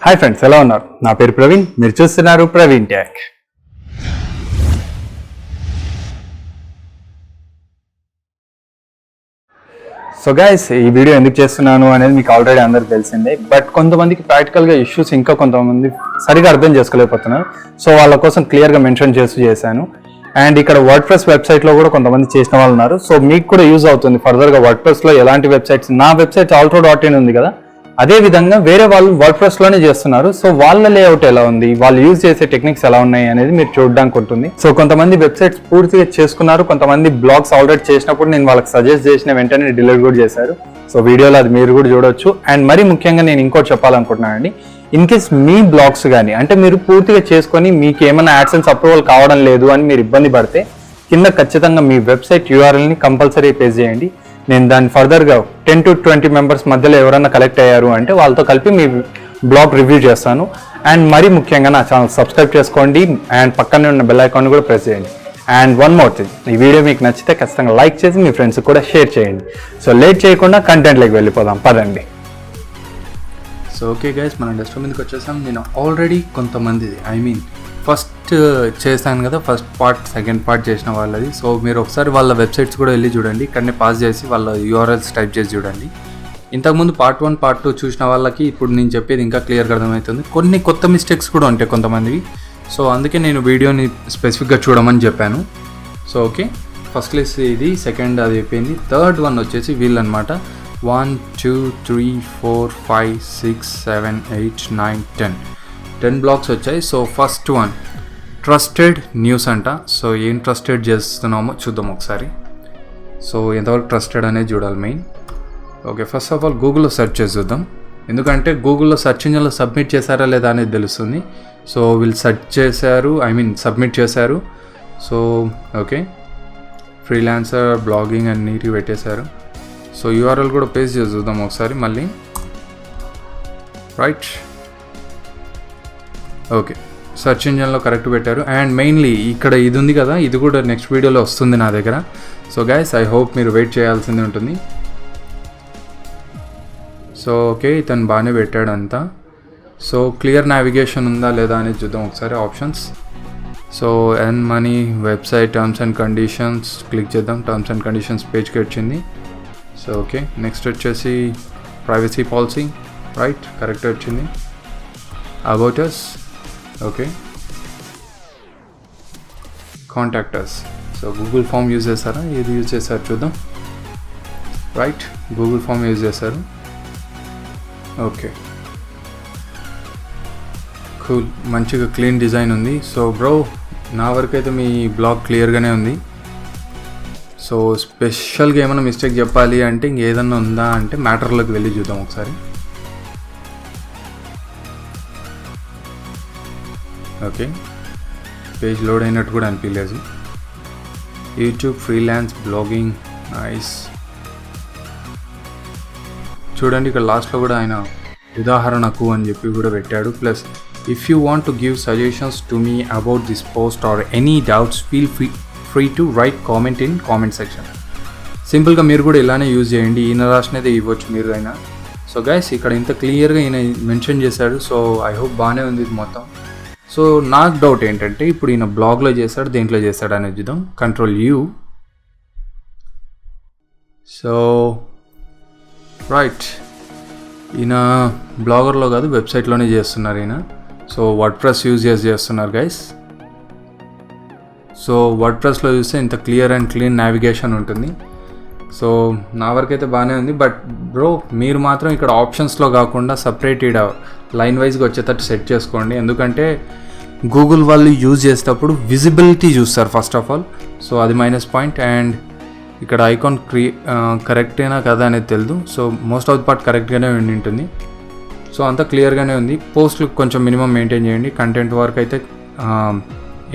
Hi friends, ఎలా ఉన్నారు? నా పేరు ప్రవీణ్, మీరు చూస్తున్నారు ప్రవీణ్ ట్యాక్. సో గైస్, ఈ వీడియో ఎందుకు చేస్తున్నాను అనేది మీకు ఆల్రెడీ అందరికి తెలిసిందే. బట్ కొంతమందికి ప్రాక్టికల్గా ఇష్యూస్ ఇంకా కొంతమంది సరిగా అర్థం చేసుకోలేకపోతున్నారు. సో వాళ్ళ కోసం క్లియర్గా మెన్షన్ చేశాను. అండ్ ఇక్కడ వర్డ్ప్రెస్ వెబ్సైట్లో కూడా కొంతమంది చేసిన వాళ్ళు ఉన్నారు. సో మీకు కూడా యూజ్ అవుతుంది ఫర్దర్గా వర్డ్ప్రెస్లో ఎలాంటి వెబ్సైట్స్. నా వెబ్సైట్ altro.in ఉంది కదా, అదే విధంగా వేరే వాళ్ళు వర్డ్ప్రెస్లోనే చేస్తున్నారు. సో వాళ్ళ లేఅవుట్ ఎలా ఉంది, వాళ్ళు యూజ్ చేసే టెక్నిక్స్ ఎలా ఉన్నాయి అనేది మీరు చూడడానికి ఉంటుంది. సో కొంతమంది వెబ్సైట్స్ పూర్తిగా చేసుకున్నారు, కొంతమంది బ్లాగ్స్ ఆల్రెడీ చేసినప్పుడు నేను వాళ్ళకి సజెస్ట్ చేసిన వెంటనే డిలీట్ కూడా చేశారు. సో వీడియోలో అది మీరు కూడా చూడొచ్చు. అండ్ మరీ ముఖ్యంగా నేను ఇంకోటి చెప్పాలనుకుంటున్నానండి. ఇన్ కేస్ మీ బ్లాగ్స్ కానీ అంటే మీరు పూర్తిగా చేసుకొని మీకు ఏమైనా యాడ్సెన్స్ అప్రూవల్ కావడం లేదు అని మీరు ఇబ్బంది పడితే కింద ఖచ్చితంగా మీ వెబ్సైట్ URLని కంపల్సరీ పేజ్ చేయండి. నేను దాన్ని ఫర్దర్గా 10 to 20 మెంబర్స్ మధ్యలో ఎవరైనా కలెక్ట్ అయ్యారు అంటే వాళ్ళతో కలిపి మీ బ్లాగ్ రివ్యూ చేస్తాను. అండ్ మరీ ముఖ్యంగా నా ఛానల్ సబ్స్క్రైబ్ చేసుకోండి అండ్ పక్కనే ఉన్న బెల్ ఐకాన్ కూడా ప్రెస్ చేయండి. అండ్ వన్ మోర్ థింగ్, ఈ వీడియో మీకు నచ్చితే ఖచ్చితంగా లైక్ చేసి మీ ఫ్రెండ్స్కి కూడా షేర్ చేయండి. సో లేట్ చేయకుండా కంటెంట్లోకి వెళ్ళిపోదాం, పదండి. సో ఓకే గైస్, మనం డెస్క్టాప్ మీదకి వచ్చేసాం. నేను ఆల్రెడీ కొంతమంది ఫస్ట్ చేశాను కదా, ఫస్ట్ పార్ట్ సెకండ్ పార్ట్ చేసిన వాళ్ళది. సో మీరు ఒకసారి వాళ్ళ వెబ్సైట్స్ కూడా వెళ్ళి చూడండి, ఇక్కడనే పాస్ చేసి వాళ్ళ URLs టైప్ చేసి చూడండి. ఇంతకుముందు పార్ట్ 1 పార్ట్ 2 చూసిన వాళ్ళకి ఇప్పుడు నేను చెప్పేది ఇంకా క్లియర్గా అర్థమవుతుంది. కొన్ని కొత్త మిస్టేక్స్ కూడా ఉంటాయి కొంతమందివి. సో అందుకే నేను వీడియోని స్పెసిఫిక్గా చూడమని చెప్పాను. సో ఓకే, ఫస్ట్ క్లాస్ ఇది, సెకండ్ అది అయిపోయింది. థర్డ్ వన్ వచ్చేసి వీళ్ళు అనమాట. 1 2 3 4 5 6 7 8 9 10 బ్లాగ్స్ వచ్చాయి. So first one trusted news అంట. సో ఏం ట్రస్టెడ్ చేస్తున్నామో చూద్దాం ఒకసారి. సో ఎంతవరకు ట్రస్టెడ్ అనేది చూడాలి main. Okay, first of all గూగుల్లో సెర్చ్ చేసి చూద్దాం, ఎందుకంటే గూగుల్లో సెర్చ్ ఇంజిన్లో సబ్మిట్ చేశారా లేదా అనేది తెలుస్తుంది. సో వీళ్ళు సెర్చ్ చేశారు, సబ్మిట్ చేశారు. సో ఓకే, ఫ్రీలాన్సర్ బ్లాగింగ్ అని నీట్గా పెట్టేశారు. సో URL కూడా పేస్ట్ చేసి చూద్దాం ఒకసారి మళ్ళీ. రైట్, ఓకే, సెర్చ్ ఇంజిన్లో కరెక్ట్ పెట్టారు. అండ్ మెయిన్లీ ఇక్కడ ఇది ఉంది కదా, ఇది కూడా నెక్స్ట్ వీడియోలో వస్తుంది నా దగ్గర. సో గైస్, ఐ హోప్ మీరు వెయిట్ చేయాల్సింది ఉంటుంది. సో ఓకే, ఇతను బాగానే పెట్టాడు అంతా. సో క్లియర్ నావిగేషన్ ఉందా లేదా అనేది చూద్దాం ఒకసారి. Options, so earn money, website, terms and conditions click చేద్దాం. టర్మ్స్ అండ్ కండిషన్స్ పేజ్కి వచ్చింది. సో ఓకే, నెక్స్ట్ వచ్చేసి ప్రైవసీ పాలసీ, రైట్, కరెక్ట్ వచ్చింది. About us, okay, contact us. So Google form use చేస్తారా, ఏది యూజ్ చేస్తారు చూద్దాం. రైట్, గూగుల్ ఫామ్ యూజ్ చేస్తారు. ఓకే, కూల్, మంచిగా క్లీన్ డిజైన్ ఉంది. సో బ్రో, నా వరకు అయితే మీ బ్లాగ్ క్లియర్గానే ఉంది. సో స్పెషల్గా ఏమైనా మిస్టేక్ చెప్పాలి అంటే ఇంకేదన్నా ఉందా అంటే మ్యాటర్లోకి వెళ్ళి చూద్దాం ఒకసారి. ఓకే, పేజ్ లోడ్ అయినట్టు కూడా అనిపించలేదు. YouTube freelance blogging, nice. చూడండి ఇక్కడ లాస్ట్లో కూడా ఆయన ఉదాహరణకు అని చెప్పి కూడా పెట్టాడు. Plus if you want to give suggestions to me about this post or any doubts feel free to right comment in comment section. సింపుల్గా మీరు కూడా ఇలానే యూజ్ చేయండి, ఈయన రాసినదే ఇవ్వచ్చు మీరు అయినా. సో గైస్, ఇక్కడ ఇంత క్లియర్గా ఈయన మెన్షన్ చేశాడు. సో ఐ హోప్ బాగానే ఉంది ఇది మొత్తం. సో నాకు డౌట్ ఏంటంటే ఇప్పుడు ఈయన బ్లాగ్లో చేశాడు, దేంట్లో చేశాడు అనేది చూద్దాం. Ctrl+U. సో రైట్, ఈయన బ్లాగర్లో కాదు వెబ్సైట్లోనే చేస్తున్నారు ఈయన. సో వర్డ్ప్రెస్ యూజ్ చేస్తున్నారు గైస్. సో వర్డ్ప్రెస్లో చూస్తే ఇంత క్లియర్ అండ్ క్లీన్ నావిగేషన్ ఉంటుంది. సో నా వరకు అయితే బాగానే ఉంది. బట్ బ్రో, మీరు మాత్రం ఇక్కడ ఆప్షన్స్లో కాకుండా సపరేట్ లైన్ వైజ్గా వచ్చేటట్టు సెట్ చేసుకోండి, ఎందుకంటే గూగుల్ వాళ్ళు యూజ్ చేసేటప్పుడు విజిబిలిటీ చూస్తారు ఫస్ట్ ఆఫ్ ఆల్. సో అది మైనస్ పాయింట్. అండ్ ఇక్కడ ఐకాన్ కరెక్టేనా కదా అనేది తెలియదు. So most of the part కరెక్ట్గానే ఉంటుంది. సో అంతా క్లియర్గానే ఉంది. పోస్ట్లు కొంచెం మినిమం మెయింటైన్ చేయండి. కంటెంట్ వరకు అయితే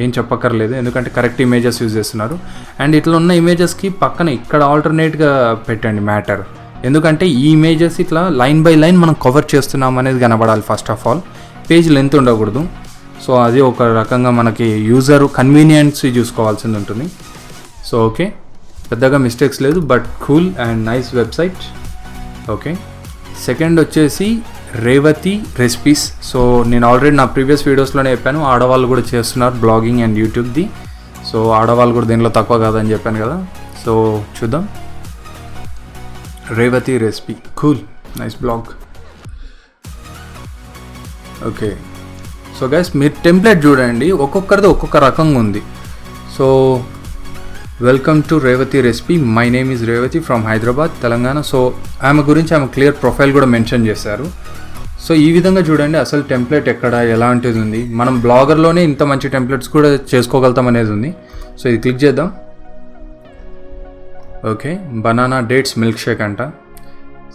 ఏం చెప్పక్కర్లేదు, ఎందుకంటే కరెక్ట్ ఇమేజెస్ యూజ్ చేస్తున్నారు. అండ్ ఇట్లా ఉన్న ఇమేజెస్కి పక్కన ఇక్కడ ఆల్టర్నేట్గా పెట్టండి మ్యాటర్, ఎందుకంటే ఈ ఇమేజెస్ ఇట్లా లైన్ బై లైన్ మనం కవర్ చేస్తున్నాం అనేది కనబడాలి. First of all page length ఉండకూడదు. సో అది ఒక రకంగా మనకి యూజర్ కన్వీనియన్స్ చూసుకోవాల్సింది ఉంటుంది. సో ఓకే, పెద్దగా మిస్టేక్స్ లేదు, but cool and nice website. Okay, second వచ్చేసి రేవతి రెసిపీస్. సో నేను ఆల్రెడీ నా ప్రీవియస్ వీడియోస్లోనే చెప్పాను, ఆడవాళ్ళు కూడా చేస్తున్నారు బ్లాగింగ్ అండ్ యూట్యూబ్ది. సో ఆడవాళ్ళు కూడా దీనిలో తక్కువ కాదని చెప్పాను కదా. సో చూద్దాం. Revathi recipe, cool, nice blog. Okay, so guys మీరు టెంప్లెట్ చూడండి, ఒక్కొక్కరిది ఒక్కొక్క రకంగా ఉంది. So welcome to Revathi recipe, my name is Revathi from Hyderabad, Telangana. So ఆమె గురించి ఆమె క్లియర్ ప్రొఫైల్ కూడా మెన్షన్ చేశారు. సో ఈ విధంగా చూడండి అసలు టెంప్లెట్ ఎక్కడ ఎలాంటిది ఉంది. మనం బ్లాగర్లోనే ఇంత మంచి టెంప్లెట్స్ కూడా చేసుకోగలుగుతాం అనేది ఉంది. సో ఇది క్లిక్ చేద్దాం. Okay, banana dates milk shake అంట.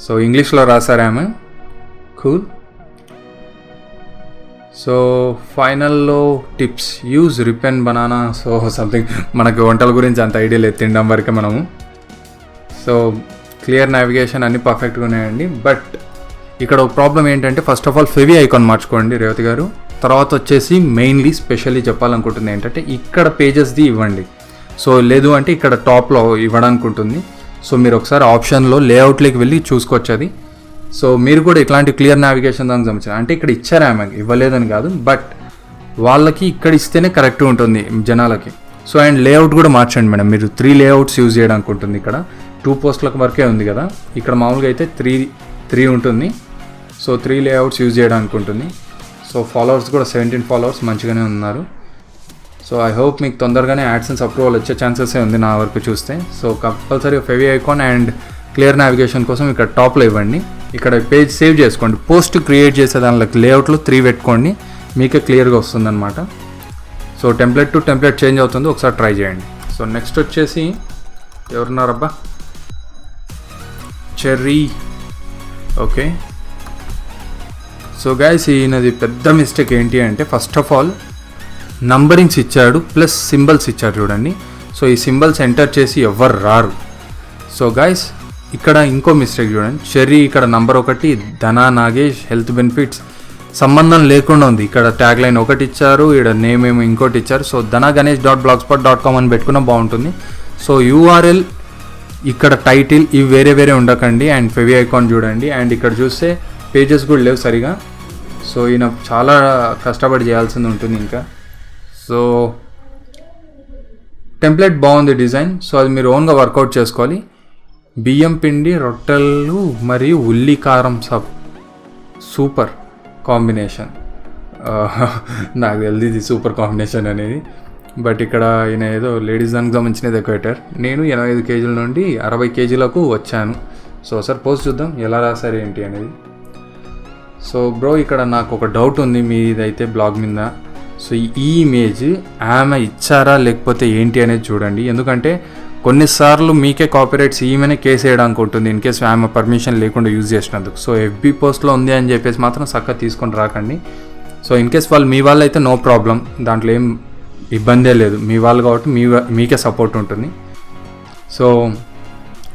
సో ఇంగ్లీష్లో రాశారు ఆమె, కూల్. సో ఫైనల్లో tips, use ripen banana. So something మనకి వంటల గురించి అంత ఐడియా లేదు, తినడం వరకే మనము. సో క్లియర్ నావిగేషన్ అన్నీ పర్ఫెక్ట్గా ఉన్నాయండి. బట్ ఇక్కడ ఒక ప్రాబ్లం ఏంటంటే, first of all Fevi icon మార్చుకోండి రేవతి గారు. తర్వాత వచ్చేసి మెయిన్లీ స్పెషల్లీ చెప్పాలనుకుంటుంది ఏంటంటే, ఇక్కడ పేజెస్ది ఇవ్వండి. సో లేదు అంటే ఇక్కడ టాప్లో ఇవ్వడానికి ఉంటుంది. సో మీరు ఒకసారి ఆప్షన్లో లేఅవుట్లోకి వెళ్ళి చూసుకోవచ్చు అది. సో మీరు కూడా ఇట్లాంటి క్లియర్ నావిగేషన్ దానికి సంబంధించిన, అంటే ఇక్కడ ఇచ్చారు ఆమె, ఇవ్వలేదని కాదు, బట్ వాళ్ళకి ఇక్కడ ఇస్తేనే కరెక్ట్ ఉంటుంది జనాలకి. సో అండ్ లేఅవుట్ కూడా మార్చండి మేడం, మీరు 3 లేఅవుట్స్ యూజ్ చేయడానికి ఉంటుంది. ఇక్కడ 2 పోస్టులకు వరకే ఉంది కదా, ఇక్కడ మామూలుగా అయితే 3 ఉంటుంది. సో 3 లేఅవుట్స్ యూజ్ చేయడానికి ఉంటుంది. సో ఫాలోవర్స్ కూడా 17 ఫాలోవర్స్ మంచిగానే ఉన్నారు. సో ఐ హోప్ మీకు తొందరగానే యాడ్సెన్స్ అప్రూవల్ వచ్చే ఛాన్సెసే ఉంది నా వరకు చూస్తే. So compulsory Fevi icon and clear navigation కోసం ఇక్కడ టాప్లో ఇవ్వండి. ఇక్కడ పేజ్ సేవ్ చేసుకోండి, పోస్ట్ క్రియేట్ చేసే దానిలో లేఅవుట్లో 3 పెట్టుకోండి, మీకే క్లియర్గా వస్తుందన్నమాట. So template to template change అవుతుంది, ఒకసారి ట్రై చేయండి. సో నెక్స్ట్ వచ్చేసి ఎవరున్నారబ్బా, చెర్రీ. ఓకే, సో గైస్ ఈయనది పెద్ద మిస్టేక్ ఏంటి అంటే, ఫస్ట్ ఆఫ్ ఆల్ నంబరింగ్స్ ఇచ్చాడు ప్లస్ సింబల్స్ ఇచ్చాడు చూడండి. సో ఈ సింబల్స్ ఎంటర్ చేసి ఎవరు రారు. సో గైస్ ఇక్కడ ఇంకో మిస్టేక్ చూడండి, చెర్రీ ఇక్కడ number 1, Dhana Nagesh health benefits సంబంధం లేకుండా ఉంది. ఇక్కడ ట్యాగ్ లైన్ ఒకటి ఇచ్చారు, ఇక్కడ నేమ్ ఏమో ఇంకోటి ఇచ్చారు. సో dhanaganesh.blogspot.com అని పెట్టుకున్నా బాగుంటుంది. సో URL ఇక్కడ టైటిల్ ఇవి వేరే వేరే ఉండకండి. అండ్ ఫెవీ ఐకాన్ చూడండి. అండ్ ఇక్కడ చూస్తే పేజెస్ కూడా లేవు సరిగా. సో ఈయన చాలా కష్టపడి చేయాల్సింది ఉంటుంది ఇంకా. సో టెంప్లెట్ బాగుంది డిజైన్. సో అది మీరు ఓన్గా వర్కౌట్ చేసుకోవాలి. బియ్యం పిండి రొట్టెలు మరియు ఉల్లి కారం సూపర్ కాంబినేషన్. నాకు తెలియదు ఇది సూపర్ కాంబినేషన్ అనేది. బట్ ఇక్కడ ఈయన ఏదో లేడీస్ దానికి సంబంధించినది ఎక్వేటర్. నేను 85 కేజీల నుండి 60 కేజీలకు వచ్చాను. సో సార్ పోస్ట్ చూద్దాం ఎలా రాశారు ఏంటి అనేది. సో బ్రో ఇక్కడ నాకు ఒక డౌట్ ఉంది మీదైతే బ్లాగ్ మీద. సో ఈ ఇమేజ్ ఆమె ఇచ్చారా లేకపోతే ఏంటి అనేది చూడండి. ఎందుకంటే కొన్నిసార్లు మీకే కాపీరైట్స్ ఈమెనే కేసు వేయడానికి ఉంటుంది ఇన్ కేసు ఆమె పర్మిషన్ లేకుండా యూజ్ చేసినందుకు. సో FB పోస్ట్లో ఉంది అని చెప్పేసి మాత్రం చక్కగా తీసుకొని రాకండి. సో ఇన్ కేస్ వాళ్ళు మీ వాళ్ళు అయితే నో ప్రాబ్లం, దాంట్లో ఏం ఇబ్బందే లేదు, మీ వాళ్ళు కాబట్టి మీకే సపోర్ట్ ఉంటుంది. సో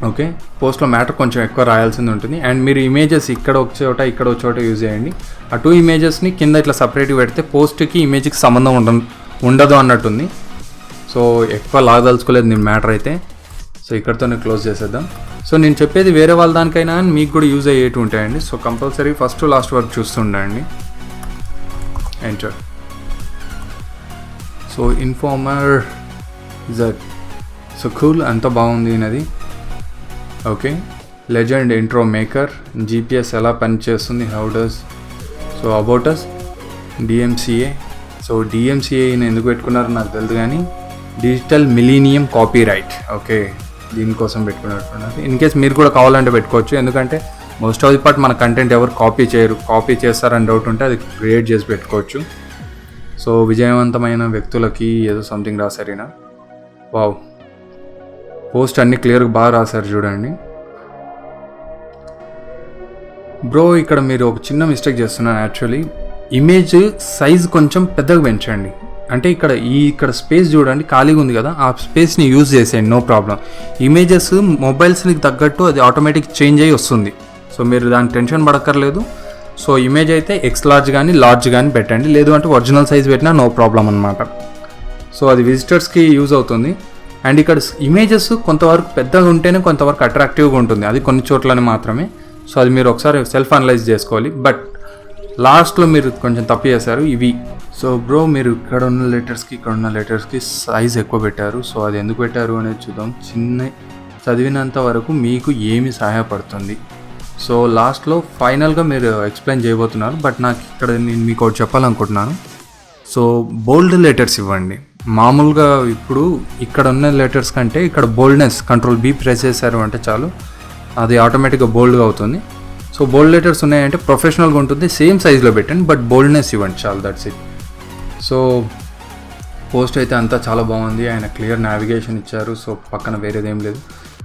ఓకే, పోస్ట్లో మ్యాటర్ కొంచెం ఎక్కువ రాయాల్సింది ఉంటుంది. అండ్ మీరు ఇమేజెస్ ఇక్కడ ఒక చోట యూజ్ చేయండి. ఆ 2 ఇమేజెస్ని కింద ఇట్లా సపరేట్గా పెడితే పోస్ట్కి ఇమేజ్కి సంబంధం ఉండదు అన్నట్టుంది. సో ఎక్కువ లాగదలుచుకోలేదు నేను మ్యాటర్ అయితే. సో ఇక్కడితోనే క్లోజ్ చేసేద్దాం. సో నేను చెప్పేది వేరే వాళ్ళ దానికైనా మీకు కూడా యూజ్ అయ్యేటి ఉంటాయండి. So compulsory first to last వరకు చూస్తుండండి. Enter. So informer Z. So cool, అంత బాగుంది నది. Okay, legend intro maker, GPS ఎలా పనిచేస్తుంది, how does. So about us, DMCA. So DMCA ఎందుకు పెట్టుకున్నారో నాకు తెలియదు కానీ digital millennium copy right. Okay, దీనికోసం పెట్టుకున్నట్టున్నారు. ఇన్ కేస్ మీరు కూడా కావాలంటే పెట్టుకోవచ్చు. ఎందుకంటే మోస్ట్ ఆఫ్ ది పార్ట్ మన కంటెంట్ ఎవరు కాపీ చేయరు, కాపీ చేస్తారని డౌట్ ఉంటే అది క్రియేట్ చేసి పెట్టుకోవచ్చు. సో విజయవంతమైన వ్యక్తులకి ఏదో సంథింగ్ రాశారినా. వావ్, పోస్ట్ అన్ని క్లియర్గా బాగా రాశారు చూడండి. బ్రో ఇక్కడ మీరు ఒక చిన్న మిస్టేక్ చేస్తున్నారు. యాక్చువల్లీ ఇమేజ్ సైజ్ కొంచెం పెద్దగా పెంచండి. అంటే ఇక్కడ స్పేస్ చూడండి ఖాళీగా ఉంది కదా, ఆ స్పేస్ని యూజ్ చేసేయండి, నో ప్రాబ్లం. ఇమేజెస్ మొబైల్స్కి తగ్గట్టు అది ఆటోమేటిక్ చేంజ్ అయ్యి వస్తుంది. సో మీరు దాని టెన్షన్ పడక్కర్లేదు. సో ఇమేజ్ అయితే ఎక్స్ లార్జ్ కానీ లార్జ్ కానీ పెట్టండి, లేదు అంటే ఒరిజినల్ సైజ్ పెట్టినా నో ప్రాబ్లం అనమాట. సో అది విజిటర్స్కి యూజ్ అవుతుంది. అండ్ ఇక్కడ ఇమేజెస్ కొంతవరకు పెద్దగా ఉంటేనే కొంతవరకు అట్రాక్టివ్గా ఉంటుంది, అది కొన్ని చోట్లనే మాత్రమే. సో అది మీరు ఒకసారి సెల్ఫ్ అనలైజ్ చేసుకోవాలి. బట్ లాస్ట్లో మీరు కొంచెం తప్పు చేశారు ఇవి. సో బ్రో మీరు ఇక్కడ ఉన్న లెటర్స్కి సైజ్ ఎక్కువ పెట్టారు. సో అది ఎందుకు పెట్టారు అనేది చూద్దాం. చిన్న చదివినంత వరకు మీకు ఏమి సహాయపడుతుంది. సో లాస్ట్లో ఫైనల్గా మీరు ఎక్స్ప్లెయిన్ చేయబోతున్నారు, బట్ నాకు ఇక్కడ నేను మీకు ఒకటి చెప్పాలనుకుంటున్నాను. సో బోల్డ్ లెటర్స్ ఇవ్వండి. మామూలుగా ఇప్పుడు ఇక్కడ ఉన్న లెటర్స్ కంటే ఇక్కడ బోల్డ్నెస్ Ctrl+B ప్రెస్ చేశారు అంటే చాలు అది ఆటోమేటిక్గా బోల్డ్గా అవుతుంది. సో బోల్డ్ లెటర్స్ ఉన్నాయంటే ప్రొఫెషనల్గా ఉంటుంది, సేమ్ సైజ్లో పెట్టండి, బట్ బోల్డ్నెస్ ఇవ్వండి చాలు, దట్స్ ఇట్. సో పోస్ట్ అయితే అంతా చాలా బాగుంది, ఆయన క్లియర్ నావిగేషన్ ఇచ్చారు. సో పక్కన వేరేదేం లేదు.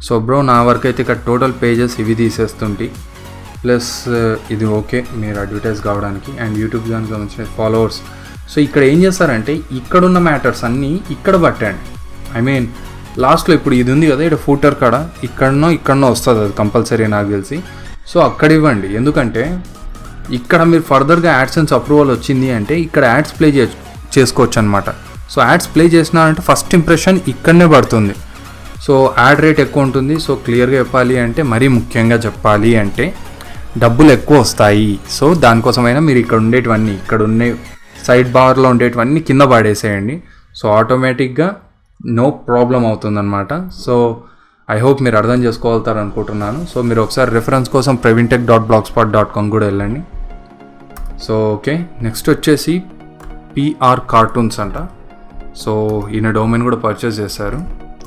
సో బ్రో నా వరకు అయితే ఇక్కడ టోటల్ పేజెస్ ఇవి తీసేస్తుంటాయి, ప్లస్ ఇది ఓకే మీరు అడ్వర్టైజ్ కావడానికి అండ్ యూట్యూబ్ దానికి సంబంధించిన ఫాలోవర్స్. సో ఇక్కడ ఏం చేస్తారంటే ఇక్కడున్న మ్యాటర్స్ అన్నీ ఇక్కడ పట్టండి. ఐ మీన్ లాస్ట్లో ఇప్పుడు ఇది ఉంది కదా, ఇక్కడ ఫూటర్ కాడ ఇక్కడనో వస్తుంది అది కంపల్సరీ నాకు తెలిసి. సో అక్కడ ఇవ్వండి, ఎందుకంటే ఇక్కడ మీరు ఫర్దర్గా యాడ్సెన్స్ అప్రూవల్ వచ్చింది అంటే ఇక్కడ యాడ్స్ ప్లే చేసుకోవచ్చు అనమాట. సో యాడ్స్ ప్లే చేసినారంటే ఫస్ట్ ఇంప్రెషన్ ఇక్కడనే పడుతుంది. సో యాడ్ రేట్ ఎక్కువ ఉంటుంది. సో క్లియర్గా చెప్పాలి అంటే, మరీ ముఖ్యంగా చెప్పాలి అంటే డబ్బులు ఎక్కువ వస్తాయి. సో దానికోసమైనా మీరు ఇక్కడ ఉండే సైడ్ బార్లో ఉండేటివన్నీ కింద పడేసేయండి. సో ఆటోమేటిక్గా నో ప్రాబ్లం అవుతుందన్నమాట. సో ఐ హోప్ మీరు అర్థం చేసుకోగలుగుతారు అనుకుంటున్నాను. సో మీరు ఒకసారి రిఫరెన్స్ కోసం pravintech.blogspot.com కూడా వెళ్ళండి. సో ఓకే, నెక్స్ట్ వచ్చేసి PR కార్టూన్స్ అంట. సో ఈయన డొమైన్ కూడా పర్చేస్ చేశారు,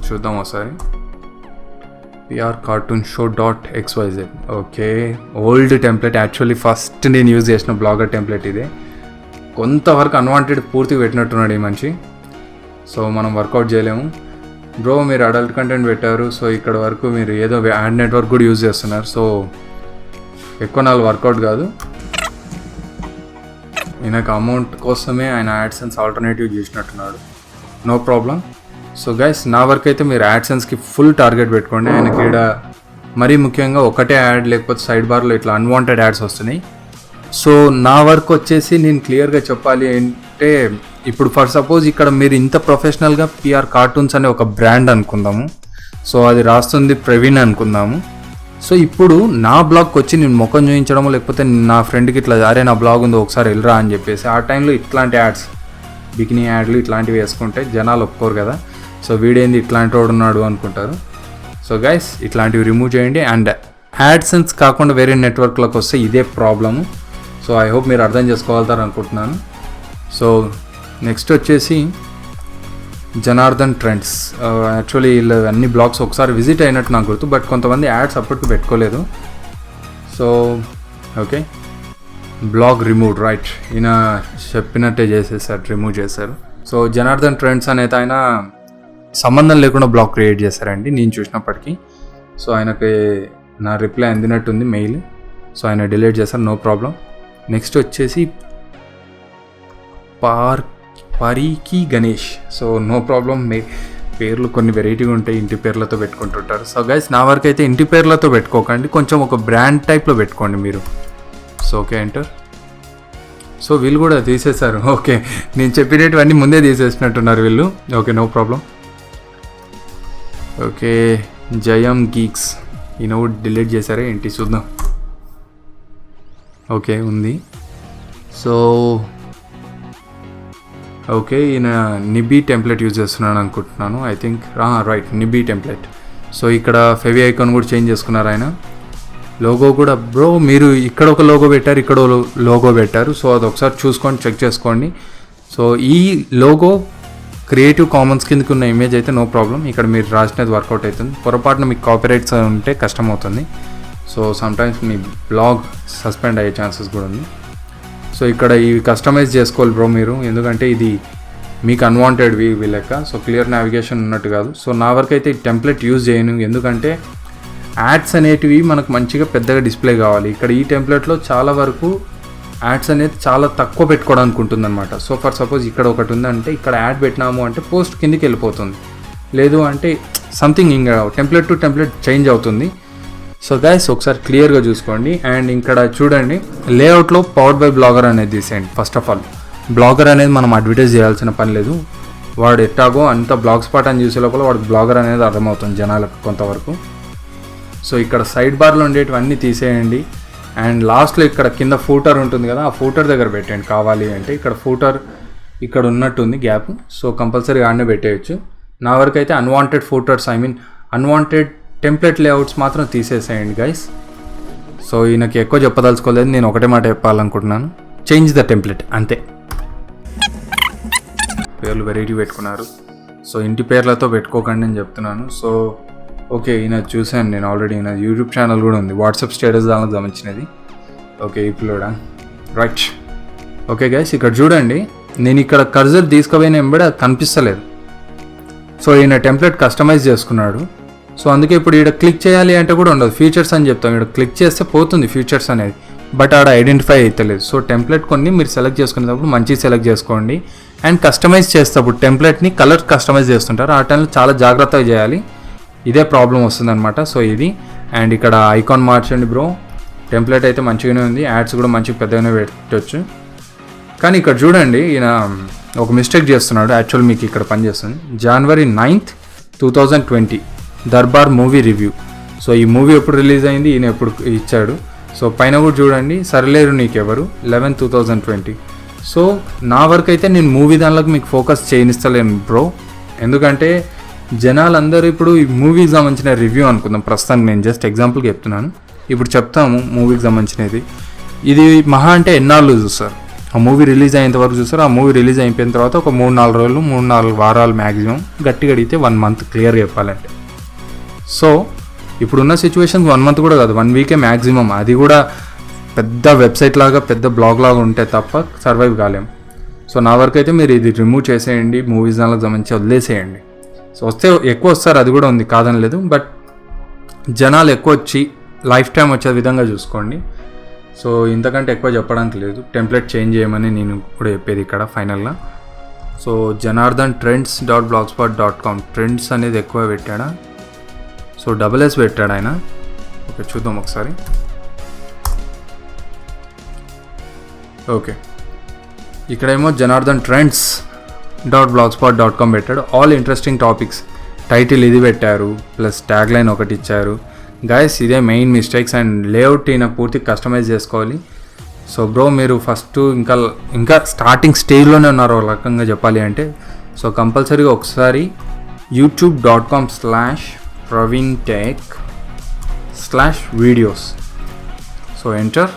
చూద్దాం ఒకసారి. prcartoonshow.xyz. Okay, old template. Actually first నేను యూజ్ చేసిన బ్లాగర్ టెంప్లెట్ ఇదే. కొంతవరకు అన్వాంటెడ్ పూర్తిగా పెట్టినట్టున్నాడు ఈ మనిషి. సో మనం వర్కౌట్ చేయలేము. బ్రో మీరు అడల్ట్ కంటెంట్ పెట్టారు, సో ఇక్కడ వరకు మీరు ఏదో యాడ్ నెట్వర్క్ కూడా యూజ్ చేస్తున్నారు. సో ఎక్కువ నాలుగు వర్కౌట్ కాదు. ఈయనకు అమౌంట్ కోసమే ఆయన యాడ్సెన్స్ ఆల్టర్నేటివ్ చేసినట్టున్నాడు, నో ప్రాబ్లం. సో గైస్ నా వరకు అయితే మీరు యాడ్సెన్స్కి ఫుల్ టార్గెట్ పెట్టుకోండి. ఆయనకి ఇక్కడ మరీ ముఖ్యంగా ఒకటే యాడ్, లేకపోతే సైడ్ బార్లో ఇట్లా అన్వాంటెడ్ యాడ్స్ వస్తున్నాయి. సో నా వర్క్ వచ్చేసి నేను క్లియర్గా చెప్పాలి అంటే, ఇప్పుడు ఫర్ సపోజ్ ఇక్కడ మీరు ఇంత ప్రొఫెషనల్గా PR కార్టూన్స్ అనే ఒక బ్రాండ్ అనుకుందాము. సో అది రాస్తుంది ప్రవీణ్ అనుకుందాము. సో ఇప్పుడు నా బ్లాగ్కి వచ్చి నేను ముఖం చూపించడము, లేకపోతే నా ఫ్రెండ్కి ఇట్లా అరే నా బ్లాగ్ ఉంది ఒకసారి వెళ్ళరా అని చెప్పేసి ఆ టైంలో ఇట్లాంటి యాడ్స్, బికినీ యాడ్లు ఇట్లాంటివి వేసుకుంటే జనాలు ఒప్పుకోరు కదా. సో వీడేంది ఇట్లాంటి వాడు ఉన్నాడు అనుకుంటారు. సో గైస్ ఇట్లాంటివి రిమూవ్ చేయండి. అండ్ యాడ్సెన్స్ కాకుండా వేరే నెట్వర్క్లోకి వస్తే ఇదే ప్రాబ్లము. సో ఐ హోప్ మీరు అర్థం చేసుకోగలుగుతారు అనుకుంటున్నాను. సో నెక్స్ట్ వచ్చేసి జనార్దన్ ట్రెండ్స్. యాక్చువల్లీ వీళ్ళు అన్ని బ్లాగ్స్ ఒకసారి విజిట్ అయినట్టు నాకు గుర్తు, బట్ కొంతమంది యాడ్స్ అప్పటికి పెట్టుకోలేదు. So okay, blog remove right, ఈయన చెప్పినట్టే చేసేసారు, రిమూవ్ చేశారు. సో జనార్దన్ ట్రెండ్స్ అనేది ఆయన సంబంధం లేకుండా బ్లాగ్ క్రియేట్ చేశారండి నేను చూసినప్పటికీ. సో ఆయనకి నా రిప్లై అందినట్టుంది మెయిల్. సో ఆయన డిలీట్ చేశారు, నో ప్రాబ్లం. నెక్స్ట్ వచ్చేసి పరీకి గణేష్. సో నో ప్రాబ్లం, పేర్లు కొన్ని వెరైటీగా ఉంటాయి, ఇంటి పేర్లతో పెట్టుకుంటుంటారు. సో గైస్ నా వరకు అయితే ఇంటి పేర్లతో పెట్టుకోకండి, కొంచెం ఒక బ్రాండ్ టైప్లో పెట్టుకోండి మీరు. So okay enter. సో వీళ్ళు కూడా తీసేశారు. ఓకే, నేను చెప్పినటువన్నీ ముందే తీసేసినట్టున్నారు వీళ్ళు. Okay no problem. Okay Jayam geeks, ఈయన కూడా డిలీట్ చేశారే ఏంటి చూద్దాం. ఓకే ఉంది. సో ఓకే, ఈయన నిబీ టెంప్లెట్ యూజ్ చేస్తున్నాను అనుకుంటున్నాను, ఐ థింక్ రైట్, నిబీ టెంప్లెట్. సో ఇక్కడ ఫెవి ఐకాన్ కూడా చేంజ్ చేసుకున్నారు ఆయన. లోగో కూడా బ్రో మీరు ఇక్కడ ఒక లోగో పెట్టారు, ఇక్కడ లోగో పెట్టారు. సో అది ఒకసారి చూసుకోండి, చెక్ చేసుకోండి. సో ఈ లోగో క్రియేటివ్ కామన్స్ కిందకి ఉన్న ఇమేజ్ అయితే నో ప్రాబ్లం, ఇక్కడ మీరు రాసినది వర్కౌట్ అవుతుంది. పొరపాటున మీకు కాపీరైట్స్ ఉంటే కష్టం అవుతుంది. సో సమ్టైమ్స్ మీ బ్లాగ్ సస్పెండ్ అయ్యే ఛాన్సెస్ కూడా ఉంది. సో ఇక్కడ ఇవి కస్టమైజ్ చేసుకోవాలి బ్రో మీరు, ఎందుకంటే ఇది మీకు అన్వాంటెడ్వి లెక్క. సో క్లియర్ నావిగేషన్ ఉన్నట్టు కాదు. సో నా వరకు అయితే ఈ టెంప్లెట్ యూజ్ చేయను, ఎందుకంటే యాడ్స్ అనేటివి మనకు మంచిగా పెద్దగా డిస్ప్లే కావాలి. ఇక్కడ ఈ టెంప్లెట్లో చాలా వరకు యాడ్స్ అనేది చాలా తక్కువ పెట్టుకోవడానికి ఉంటుంది అనమాట. సో ఫర్ సపోజ్ ఇక్కడ ఒకటి ఉందంటే ఇక్కడ యాడ్ పెట్టినాము అంటే పోస్ట్ కిందికి వెళ్ళిపోతుంది, లేదు అంటే సంథింగ్ ఇంకా టెంప్లెట్ టు టెంప్లెట్ చేంజ్ అవుతుంది. సో గైస్ ఒకసారి క్లియర్గా చూసుకోండి. అండ్ ఇక్కడ చూడండి, లేఅవుట్లో పవర్డ్ బై బ్లాగర్ అనేది తీసేయండి. ఫస్ట్ ఆఫ్ ఆల్ బ్లాగర్ అనేది మనం అడ్వర్టైజ్ చేయాల్సిన పని లేదు, వాడు ఎట్టాగో అంత బ్లాగ్ స్పాట్ అని చూసే లోపల వాడికి బ్లాగర్ అనేది అర్థమవుతుంది జనాలకు కొంతవరకు. సో ఇక్కడ సైడ్ బార్లో ఉండేటివన్నీ తీసేయండి. అండ్ లాస్ట్లో ఇక్కడ కింద ఫూటర్ ఉంటుంది కదా, ఆ ఫూటర్ దగ్గర పెట్టండి కావాలి అంటే. ఇక్కడ ఫూటర్ ఇక్కడ ఉన్నట్టుంది గ్యాప్, సో కంపల్సరీ ఆడనే పెట్టేయచ్చు. నా వరకు అయితే అన్వాంటెడ్ ఫూటర్స్, అన్వాంటెడ్ టెంప్లెట్ లేఅవుట్స్ మాత్రం తీసేసేయండి గైస్. సో ఈయనకి ఎక్కువ చెప్పదలుచుకోలేదు, నేను ఒకటే మాట చెప్పాలనుకుంటున్నాను, చేంజ్ ద టెంప్లెట్ అంతే. పేర్లు వెరైటీ పెట్టుకున్నారు, సో ఇంటి పేర్లతో పెట్టుకోకండి అని చెప్తున్నాను. సో ఓకే, ఈయన చూశాను నేను ఆల్రెడీ, ఈయన యూట్యూబ్ ఛానల్ కూడా ఉంది, వాట్సాప్ స్టేటస్ దానికి గమనించినది. ఓకే ఇప్పుడు రైట్. ఓకే గైస్, ఇక్కడ చూడండి, నేను ఇక్కడ కర్జర్ తీసుకుపోయిన ఎంబడి అది కనిపిస్తలేదు. సో ఈయన టెంప్లెట్ కస్టమైజ్ చేసుకున్నాడు. సో అందుకే ఇప్పుడు ఇక్కడ క్లిక్ చేయాలి అంటే కూడా ఉండదు, ఫీచర్స్ అని చెప్తాం. ఇక్కడ క్లిక్ చేస్తే పోతుంది ఫీచర్స్ అనేది, బట్ ఆడ ఐడెంటిఫై అవుతలేదు. సో టెంప్లెట్ కొన్ని మీరు సెలెక్ట్ చేసుకునేటప్పుడు మంచిగా సెలెక్ట్ చేసుకోండి. అండ్ కస్టమైజ్ చేసేటప్పుడు టెంప్లెట్ని కలర్ కస్టమైజ్ చేస్తుంటారు, ఆ టైంలో చాలా జాగ్రత్తగా చేయాలి, ఇదే ప్రాబ్లం వస్తుందన్నమాట. సో ఇది, అండ్ ఇక్కడ ఐకాన్ మార్చండి బ్రో. టెంప్లెట్ అయితే మంచిగానే ఉంది, యాడ్స్ కూడా మంచిగా పెద్దగానే పెట్టవచ్చు. కానీ ఇక్కడ చూడండి, ఈయన ఒక మిస్టేక్ చేస్తున్నాడు. యాక్చువల్ మీకు ఇక్కడ పనిచేస్తుంది. January 9th, 2020 Darbar movie review. So ఈ మూవీ ఎప్పుడు రిలీజ్ అయింది, ఈయన ఎప్పుడు ఇచ్చాడు. సో పైన కూడా చూడండి, సరిలేరు నీకెవరు 11/2020. సో నా వరకు అయితే నేను మూవీ దానిలోకి మీకు ఫోకస్ చేయనిస్తలేను బ్రో, ఎందుకంటే జనాలందరూ ఇప్పుడు ఈ మూవీకి సంబంధించిన రివ్యూ అనుకుందాం ప్రస్తుతానికి, నేను జస్ట్ ఎగ్జాంపుల్కి చెప్తున్నాను. ఇప్పుడు చెప్తాము మూవీకి సంబంధించినది. ఇది మహా అంటే ఎన్నాళ్ళు చూస్తారు, ఆ మూవీ రిలీజ్ అయ్యేంత వరకు చూస్తారు. ఆ మూవీ రిలీజ్ అయిపోయిన తర్వాత ఒక 3-4 రోజులు, 3-4 వారాలు మ్యాక్సిమం, గట్టిగా అడిగితే 1 month క్లియర్గా చెప్పాలంటే. సో ఇప్పుడున్న సిచ్యువేషన్ 1 month కూడా కాదు, 1 week మ్యాక్సిమం. అది కూడా పెద్ద వెబ్సైట్ లాగా, పెద్ద బ్లాగ్ లాగా ఉంటే తప్ప సర్వైవ్ కాలేం. సో నా వరకు అయితే మీరు ఇది రిమూవ్ చేసేయండి, మూవీస్ దానికి సంబంధించి వదిలేసేయండి. సో వస్తే ఎక్కువ వస్తారు, అది కూడా ఉంది కాదని లేదు, బట్ జనాలు ఎక్కువ వచ్చి లైఫ్ టైం వచ్చే విధంగా చూసుకోండి. సో ఇంతకంటే ఎక్కువ చెప్పడానికి లేదు, టెంప్లెట్ చేంజ్ చేయమని నేను కూడా చెప్పేది ఇక్కడ ఫైనల్గా. సో janardhantrends.blogspot.com, ట్రెండ్స్ అనేది ఎక్కువ పెట్టాడా, సో SS పెట్టాడు ఆయన. ఓకే చూద్దాం ఒకసారి. ఓకే ఇక్కడేమో janardhantrends.blogspot.com పెట్టాడు. ఆల్ ఇంట్రెస్టింగ్ టాపిక్స్, టైటిల్ ఇది పెట్టారు, ప్లస్ ట్యాగ్ లైన్ ఒకటి ఇచ్చారు. గైస్ ఇదే మెయిన్ మిస్టేక్స్, అండ్ లేఅవుట్ ఈయన పూర్తి కస్టమైజ్ చేసుకోవాలి. సో బ్రో మీరు ఫస్ట్ ఇంకా స్టార్టింగ్ స్టేజ్లోనే ఉన్నారు ఒక రకంగా చెప్పాలి అంటే. సో కంపల్సరీగా ఒకసారి youtube.com/pravintech/videos సో ఎంటర్.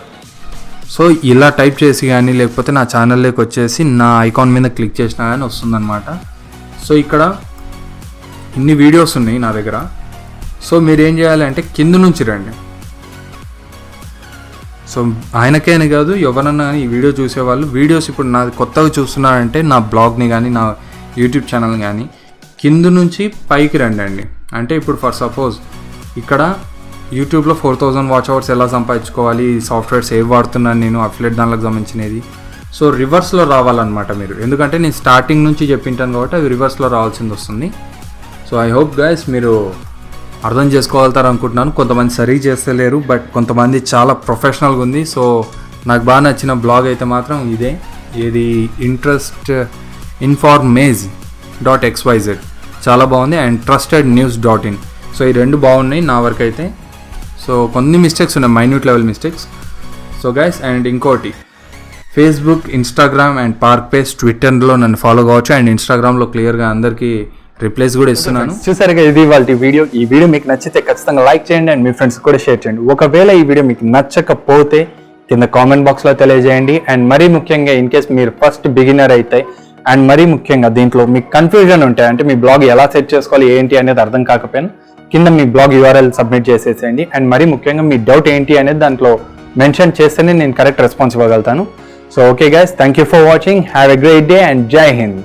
సో ఇలా టైప్ చేసి కానీ, లేకపోతే నా ఛానల్లోకి వచ్చేసి నా ఐకాన్ మీద క్లిక్ చేసినా కానీ వస్తుందన్నమాట. సో ఇక్కడ ఇన్ని వీడియోస్ ఉన్నాయి నా దగ్గర. సో మీరు ఏం చేయాలంటే కింద నుంచి రండి. సో ఆయనకేనే కాదు, ఎవరన్నా కానీ ఈ వీడియో చూసేవాళ్ళు, వీడియోస్ ఇప్పుడు నా కొత్తగా చూస్తున్నారంటే నా బ్లాగ్ని కానీ, నా యూట్యూబ్ ఛానల్ని కానీ, కింద నుంచి పైకి రండి అండి. అంటే ఇప్పుడు ఫర్ సపోజ్ ఇక్కడ యూట్యూబ్లో 4000 వాచ్ అవర్స్ ఎలా సంపాదించుకోవాలి, సాఫ్ట్వేర్స్ ఏవి వాడుతున్నాను నేను, అఫిలియేట్ దానికి సంబంధించినది. సో రివర్స్లో రావాలన్నమాట మీరు, ఎందుకంటే నేను స్టార్టింగ్ నుంచి చెప్పింటాను కాబట్టి అది రివర్స్లో రావాల్సింది వస్తుంది. సో ఐ హోప్ గైస్ మీరు అర్థం చేసుకోగలుగుతారు అనుకుంటున్నాను. కొంతమంది సరిగ్గా చేస్తలేరు, బట్ కొంతమంది చాలా ప్రొఫెషనల్గా ఉంది. సో నాకు బాగా నచ్చిన బ్లాగ్ అయితే మాత్రం ఇదే, ఏది interestinformage.xyz చాలా బాగుంది, అండ్ trustednews.in. సో ఈ రెండు బాగున్నాయి నా వరకు అయితే. సో కొన్ని మిస్టేక్స్ ఉన్నాయి, minute level mistakes. So guys, and ఇంకోటి Facebook, Instagram and park page, ట్విట్టర్లో నన్ను ఫాలో కావచ్చు, అండ్ ఇన్స్టాగ్రామ్లో క్లియర్గా అందరికీ రిప్లైస్ కూడా ఇస్తున్నాను. చూసారుగా ఇది వాళ్ళ వీడియో. ఈ వీడియో మీకు నచ్చితే ఖచ్చితంగా లైక్ చేయండి, అండ్ మీ ఫ్రెండ్స్ కూడా షేర్ చేయండి. ఒకవేళ ఈ వీడియో మీకు నచ్చకపోతే కింద కామెంట్ బాక్స్లో తెలియజేయండి. అండ్ మరీ ముఖ్యంగా ఇన్ కేస్ మీరు ఫస్ట్ బిగినర్ అయితే, అండ్ మరీ ముఖ్యంగా దీంట్లో మీకు కన్ఫ్యూజన్ ఉంటాయి, అంటే మీ బ్లాగ్ ఎలా సెట్ చేసుకోవాలి ఏంటి అనేది అర్థం కాకపోయినా కింద మీ బ్లాగ్ URL సబ్మిట్ చేసేసేయండి. అండ్ మరీ ముఖ్యంగా మీ డౌట్ ఏంటి అనేది దాంట్లో మెన్షన్ చేస్తేనే నేను కరెక్ట్ రెస్పాన్స్ ఇవ్వగలుగుతాను. So okay guys, thank you for watching, have a great day and జై హింద్.